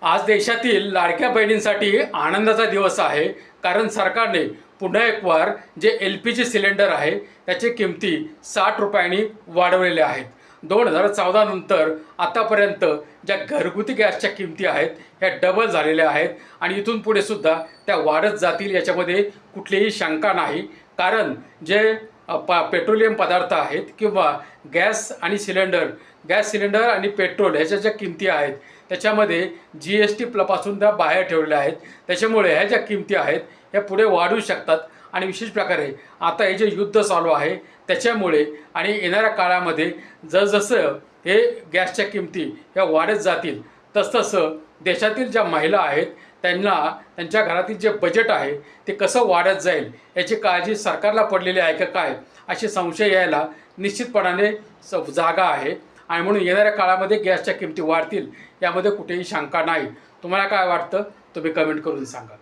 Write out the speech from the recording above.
आज देशातील लाडक्या बहिणींसाठी आनंदाचा दिवस आहे, कारण सरकारने पुन्हा एक वार जे LPG सिलेंडर आहे त्याची किमती 60 रुपयांनी वाढवलेल्या आहेत। 2014 नंतर आतापर्यंत ज्या घरगुती गॅसच्या किमती आहेत ह्या डबल झालेल्या आहेत आणि इथून पुढे सुद्धा त्या वाढत जातील याच्यामध्ये कुठलीही शंका नाही। कारण जे पेट्रोलियम पदार्थ आहेत किंवा गॅस सिलेंडर आणि पेट्रोल ह्याच्या ज्या किमती आहेत त्याच्यामध्ये GST पासून त्या बाहेर ठेवलेल्या आहेत। त्याच्यामुळे ह्या ज्या किमती आहेत ह्या पुढे वाढू शकतात आणि विशेष प्रकारे आता हे जे युद्ध चालू आहे त्याच्यामुळे आणि येणाऱ्या काळामध्ये जसजसं हे गॅसच्या किमती ह्या वाढत जातील तसतसं देशातील ज्या महिला आहेत त्यांना त्यांच्या घरातील जे बजेट आहे ते कसं वाढत जाईल याची काळजी सरकारला पडलेली आहे का काय असे संशय यायला निश्चितपणाने जागा आहे। आणि म्हणून येणाऱ्या काळामध्ये गॅसच्या किमती वाढतील यामध्ये कुठेही शंका नाही। तुम्हाला काय वाटतं तुम्ही कमेंट करून सांगा।